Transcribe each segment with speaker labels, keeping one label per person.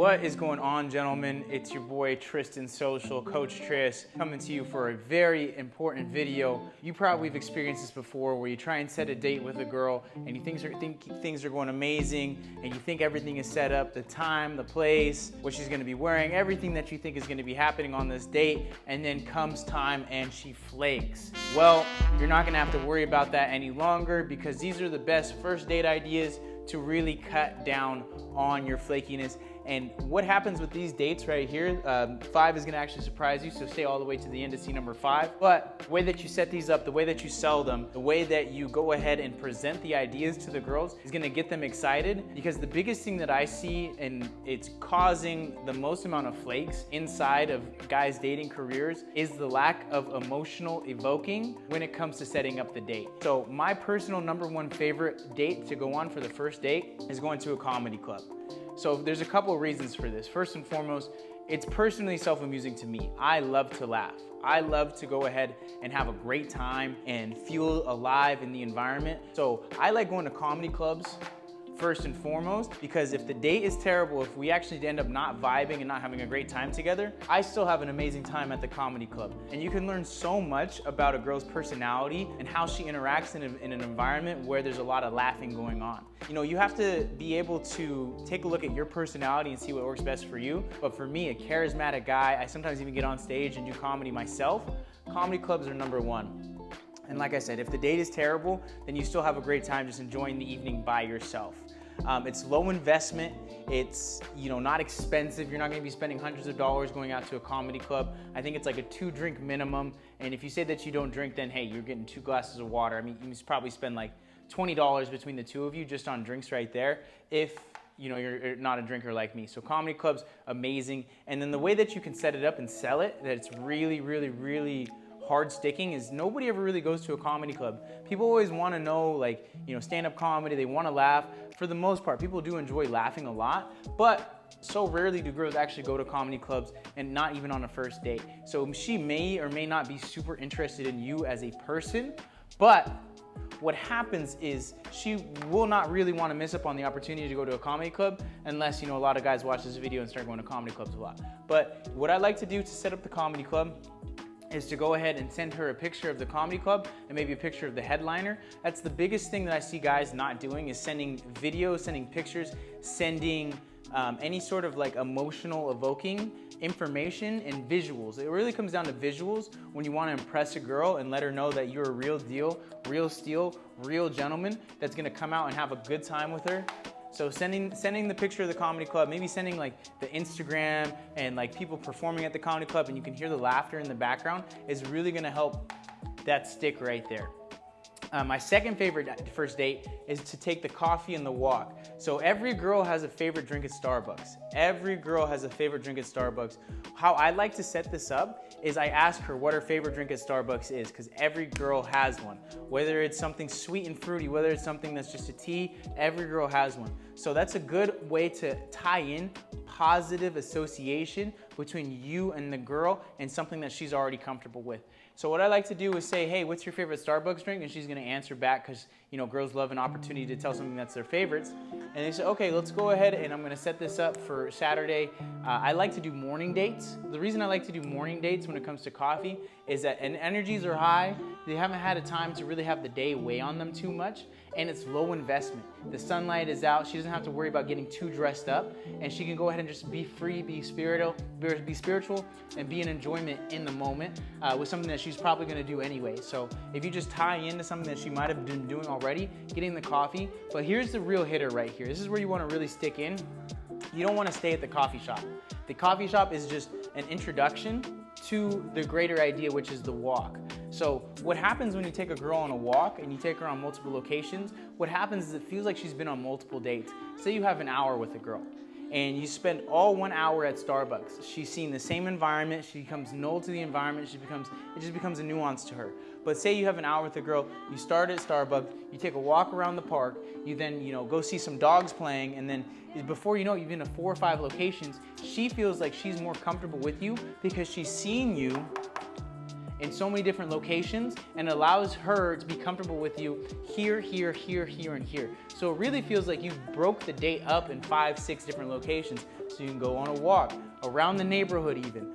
Speaker 1: What is going on, gentlemen? It's your boy Tristan Social, Coach Tris, coming to you for a very important video. You probably have experienced this before, where you try and set a date with a girl and you think things are going amazing, and you think everything is set up, the time, the place, what she's going to be wearing, everything that you think is going to be happening on this date, and then comes time and she flakes. Well, you're not going to have to worry about that any longer, because these are the best first date ideas to really cut down on your flakiness. And what happens with these dates right here, 5 is gonna actually surprise you, so stay all the way to the end to see number 5. But the way that you set these up, the way that you sell them, the way that you go ahead and present the ideas to the girls is gonna get them excited, because the biggest thing that I see, and it's causing the most amount of flakes inside of guys' dating careers, is the lack of emotional evoking when it comes to setting up the date. So my personal #1 favorite date to go on for the first date is going to a comedy club. So there's a couple of reasons for this. First and foremost, it's personally self-amusing to me. I love to laugh. I love to go ahead and have a great time and feel alive in the environment. So I like going to comedy clubs first and foremost, because if the date is terrible, if we actually end up not vibing and not having a great time together, I still have an amazing time at the comedy club. And you can learn so much about a girl's personality and how she interacts in an environment where there's a lot of laughing going on. You know, you have to be able to take a look at your personality and see what works best for you. But for me, a charismatic guy, I sometimes even get on stage and do comedy myself. Comedy clubs are #1. And like I said, if the date is terrible, then you still have a great time just enjoying the evening by yourself. It's low investment, it's not expensive. You're not gonna be spending hundreds of dollars going out to a comedy club. I think it's like a 2-drink minimum. And if you say that you don't drink, then hey, you're getting 2 glasses of water. I mean, you probably spend like $20 between the two of you just on drinks right there, if you're not a drinker like me. So comedy clubs, amazing. And then the way that you can set it up and sell it, that it's really, really, really hard sticking, is nobody ever really goes to a comedy club. People always want to know, like, stand-up comedy, they want to laugh. For the most part, people do enjoy laughing a lot, but so rarely do girls actually go to comedy clubs, and not even on a first date. So she may or may not be super interested in you as a person, but what happens is she will not really want to miss up on the opportunity to go to a comedy club, unless a lot of guys watch this video and start going to comedy clubs a lot. But what I like to do to set up the comedy club is to go ahead and send her a picture of the comedy club and maybe a picture of the headliner. That's the biggest thing that I see guys not doing, is sending videos, sending pictures, sending any sort of like emotional evoking information and visuals. It really comes down to visuals when you want to impress a girl and let her know that you're a real deal, real steel, real gentleman that's gonna come out and have a good time with her. So sending the picture of the comedy club, maybe sending like the Instagram and like people performing at the comedy club, and you can hear the laughter in the background, is really gonna help that stick right there. My second favorite first date is to take the coffee and the walk. So every girl has a favorite drink at Starbucks. Every girl has a favorite drink at Starbucks. How I like to set this up is I ask her what her favorite drink at Starbucks is, because every girl has one. Whether it's something sweet and fruity, whether it's something that's just a tea, every girl has one. So that's a good way to tie in positive association between you and the girl, and something that she's already comfortable with. So what I like to do is say, hey, what's your favorite Starbucks drink? And she's gonna answer back, because girls love an opportunity to tell something that's their favorites. And they say, okay, let's go ahead and I'm gonna set this up for Saturday. I like to do morning dates. The reason I like to do morning dates when it comes to coffee is that energies are high. They haven't had a time to really have the day weigh on them too much, and it's low investment. The sunlight is out. She doesn't have to worry about getting too dressed up, and she can go ahead and just be free, be spiritual, and be in enjoyment in the moment with something that she's probably gonna do anyway. So if you just tie into something that she might have been doing already, getting the coffee. But here's the real hitter right here. This is where you wanna really stick in. You don't wanna stay at the coffee shop. The coffee shop is just an introduction to the greater idea, which is the walk. So what happens when you take a girl on a walk and you take her on multiple locations, what happens is it feels like she's been on multiple dates. Say you have an hour with a girl and you spend all 1 hour at Starbucks. She's seen the same environment, she becomes null to the environment, it just becomes a nuance to her. But say you have an hour with a girl, you start at Starbucks, you take a walk around the park, you then go see some dogs playing, and then before you know it, you've been to 4 or 5 locations. She feels like she's more comfortable with you because she's seen you in so many different locations, and allows her to be comfortable with you here, here, here, here, and here. So it really feels like you broke the date up in 5, 6 different locations. So you can go on a walk, around the neighborhood even.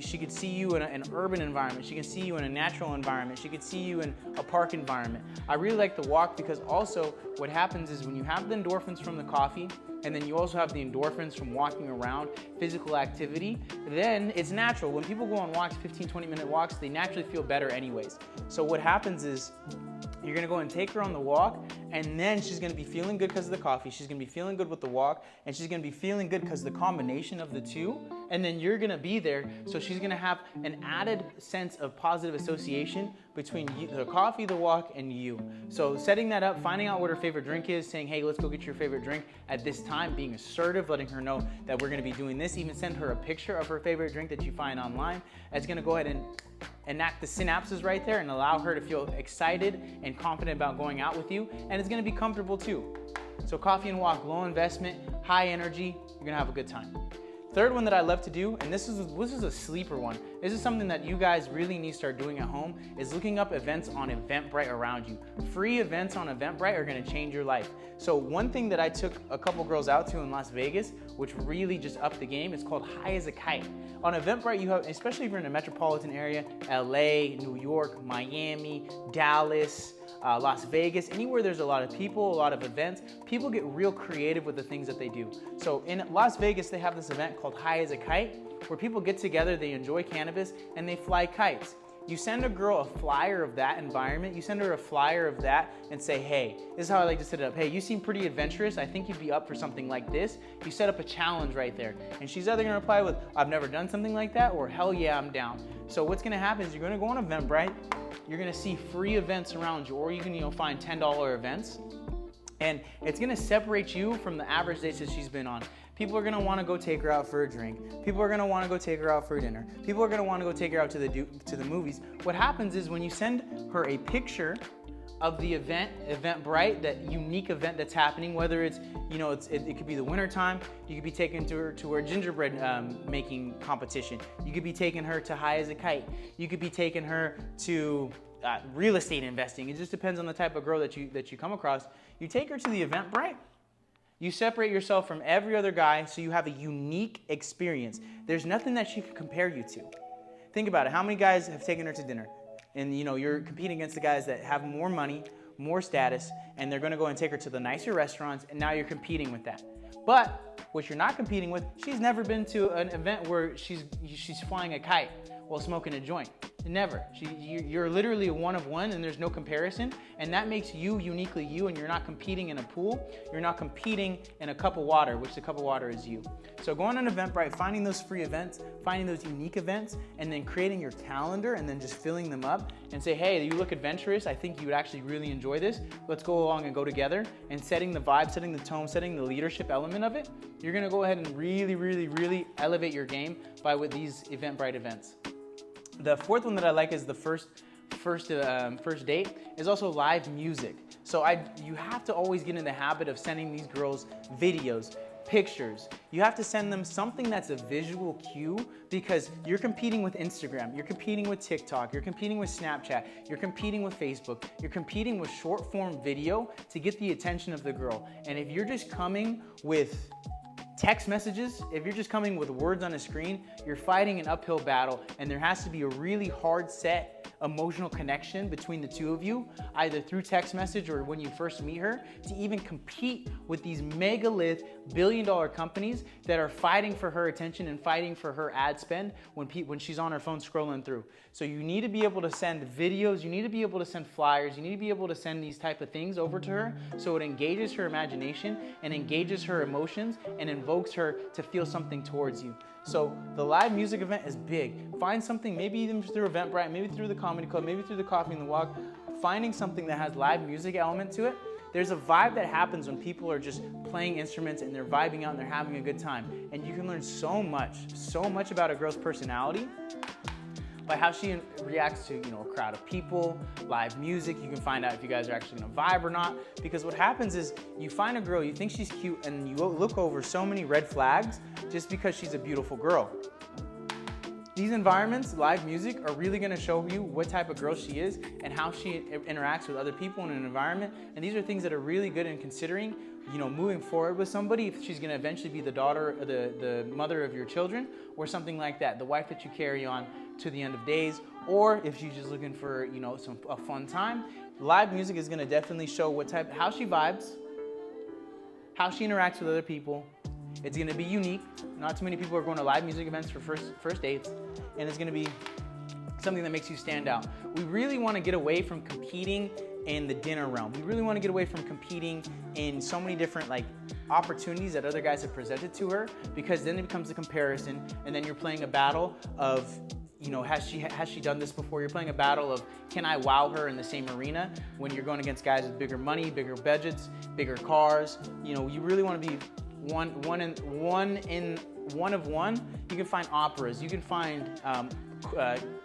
Speaker 1: She could see you in an urban environment. She can see you in a natural environment. She could see you in a park environment. I really like the walk because also what happens is when you have the endorphins from the coffee, and then you also have the endorphins from walking around, physical activity, then it's natural. When people go on walks, 15, 20-minute walks, they naturally feel better anyways. So what happens is you're gonna go and take her on the walk, and then she's gonna be feeling good because of the coffee, she's gonna be feeling good with the walk, and she's gonna be feeling good because of the combination of the two, and then you're gonna be there, so she's gonna have an added sense of positive association between you, the coffee, the walk, and you. So setting that up, finding out what her favorite drink is, saying, hey, let's go get your favorite drink at this time, being assertive, letting her know that we're gonna be doing this, even send her a picture of her favorite drink that you find online. That's gonna go ahead and enact the synapses right there and allow her to feel excited and confident about going out with you, and it's gonna be comfortable too. So coffee and walk, low investment, high energy, you're gonna have a good time. Third one that I love to do, and this is a sleeper one. This is something that you guys really need to start doing at home, is looking up events on Eventbrite around you. Free events on Eventbrite are gonna change your life. So one thing that I took a couple girls out to in Las Vegas, which really just upped the game, is called High as a Kite. On Eventbrite, you have, especially if you're in a metropolitan area, LA, New York, Miami, Dallas, Las Vegas, anywhere there's a lot of people, a lot of events, people get real creative with the things that they do. So in Las Vegas, they have this event called High as a Kite, where people get together, they enjoy cannabis, and they fly kites. You send a girl a flyer of that environment, you send her a flyer of that and say, hey, this is how I like to set it up. Hey, you seem pretty adventurous. I think you'd be up for something like this. You set up a challenge right there. And she's either gonna reply with, I've never done something like that, or hell yeah, I'm down. So what's gonna happen is you're gonna go on Eventbrite, you're gonna see free events around you, or you can find $10 events. And it's gonna separate you from the average dates that she's been on. People are gonna wanna go take her out for a drink. People are gonna wanna go take her out for dinner. People are gonna wanna go take her out to the movies. What happens is when you send her a picture of the event, Eventbrite, that unique event that's happening, whether it's, it could be the winter time, you could be taking her to her gingerbread making competition. You could be taking her to High as a Kite. You could be taking her to real estate investing. It just depends on the type of girl that you come across. You take her to the Eventbrite, you separate yourself from every other guy so you have a unique experience. There's nothing that she can compare you to. Think about it. How many guys have taken her to dinner? And you're competing against the guys that have more money, more status, and they're gonna go and take her to the nicer restaurants, and now you're competing with that. But what you're not competing with, she's never been to an event where she's flying a kite while smoking a joint. Never. You're literally a one of one, and there's no comparison, and that makes you uniquely you, and you're not competing in a pool, you're not competing in a cup of water, which the cup of water is you. So going on Eventbrite, finding those free events, finding those unique events, and then creating your calendar, and then just filling them up, and say, hey, you look adventurous, I think you would actually really enjoy this, let's go along and go together, and setting the vibe, setting the tone, setting the leadership element of it, you're gonna go ahead and really, really, really elevate your game with these Eventbrite events. The fourth one that I like is the first date is also live music. So you have to always get in the habit of sending these girls videos, pictures. You have to send them something that's a visual cue, because you're competing with Instagram, you're competing with TikTok, you're competing with Snapchat, you're competing with Facebook, you're competing with short form video to get the attention of the girl. And if you're just coming with text messages, if you're just coming with words on a screen, you're fighting an uphill battle, and there has to be a really hard set emotional connection between the two of you, either through text message or when you first meet her, to even compete with these megalith billion-dollar companies that are fighting for her attention and fighting for her ad spend when she's on her phone scrolling through. So you need to be able to send videos, you need to be able to send flyers, you need to be able to send these type of things over to her so it engages her imagination and engages her emotions and invokes her to feel something towards you. So the live music event is big. Find something, maybe even through Eventbrite, maybe through the comedy club, maybe through the coffee and the walk, finding something that has live music element to it. There's a vibe that happens when people are just playing instruments and they're vibing out and they're having a good time. And you can learn so much about a girl's personality by how she reacts to a crowd of people, live music. You can find out if you guys are actually gonna vibe or not. Because what happens is you find a girl, you think she's cute, and you look over so many red flags just because she's a beautiful girl. These environments, live music, are really gonna show you what type of girl she is and how she interacts with other people in an environment. And these are things that are really good in considering, you know, moving forward with somebody, if she's gonna eventually be the daughter, or the mother of your children, or something like that, the wife that you carry on to the end of days, or if she's just looking for, you know, a fun time. Live music is gonna definitely show how she vibes, how she interacts with other people. It's gonna be unique. Not too many people are going to live music events for first dates, and it's gonna be something that makes you stand out. We really wanna get away from competing in the dinner realm. We really wanna get away from competing in so many different opportunities that other guys have presented to her, because then it becomes a comparison, and then you're playing a battle of, you know, has she done this before? You're playing a battle of, can I wow her in the same arena, when you're going against guys with bigger money, bigger budgets, bigger cars. You know, you really want to be one of one. You can find operas, you can find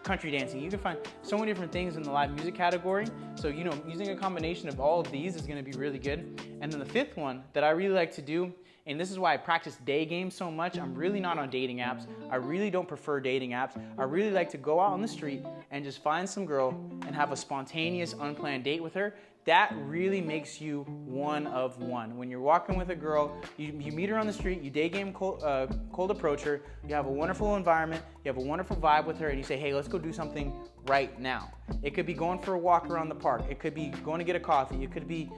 Speaker 1: country dancing, you can find so many different things in the live music category. So, you know, using a combination of all of these is going to be really good. And then the fifth one that I really like to do, and this is why I practice day games so much. I'm really not on dating apps. I really don't prefer dating apps. I really like to go out on the street and just find some girl and have a spontaneous, unplanned date with her. That really makes you one of one. When you're walking with a girl, you meet her on the street, you day game cold approach her, you have a wonderful environment, you have a wonderful vibe with her, and you say, hey, let's go do something right now. It could be going for a walk around the park. It could be going to get a coffee. It could be,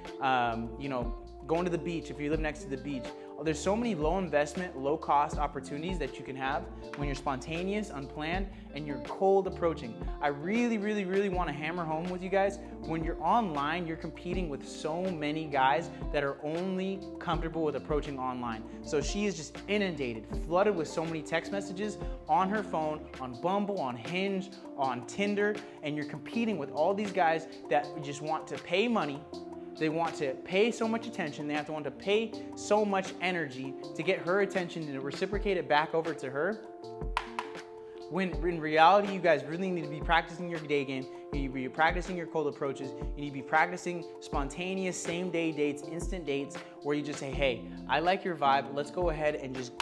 Speaker 1: you know, going to the beach if you live next to the beach. There's so many low investment, low cost opportunities that you can have when you're spontaneous, unplanned, and you're cold approaching. I really, really, really want to hammer home with you guys, when you're online, you're competing with so many guys that are only comfortable with approaching online. So she is just inundated, flooded with so many text messages on her phone, on Bumble, on Hinge, on Tinder, and you're competing with all these guys that just want to pay money. They want to pay so much attention, they have to want to pay so much energy to get her attention and to reciprocate it back over to her. When in reality, you guys really need to be practicing your day game, you need to be practicing your cold approaches, you need to be practicing spontaneous same day dates, instant dates, where you just say, hey, I like your vibe, let's go ahead and just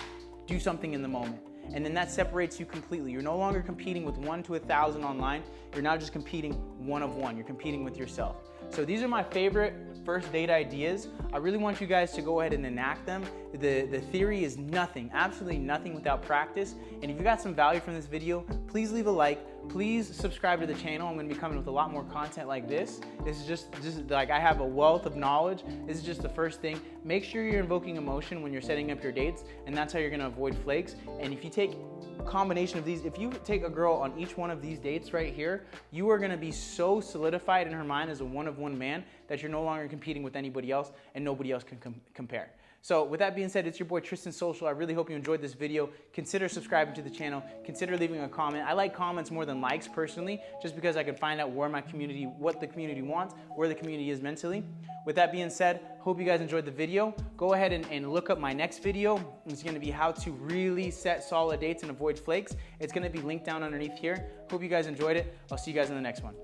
Speaker 1: do something in the moment. And then that separates you completely. You're no longer competing with 1 to 1,000 online. You're now just competing one of one. You're competing with yourself. So these are my favorite first date ideas. I really want you guys to go ahead and enact them. The theory is nothing, absolutely nothing without practice. And if you got some value from this video, please leave a like. Please subscribe to the channel. I'm gonna be coming with a lot more content like this. This is just like, I have a wealth of knowledge. This is just the first thing. Make sure you're invoking emotion when you're setting up your dates, and that's how you're gonna avoid flakes. And if you take a combination of these, if you take a girl on each one of these dates right here, you are gonna be so solidified in her mind as a one-of-one man that you're no longer competing with anybody else and nobody else can compare. So with that being said, it's your boy Tristan Social. I really hope you enjoyed this video. Consider subscribing to the channel. Consider leaving a comment. I like comments more than likes personally, just because I can find out where my community, what the community wants, where the community is mentally. With that being said, hope you guys enjoyed the video. Go ahead and look up my next video. It's gonna be how to really set solid dates and avoid flakes. It's gonna be linked down underneath here. Hope you guys enjoyed it. I'll see you guys in the next one.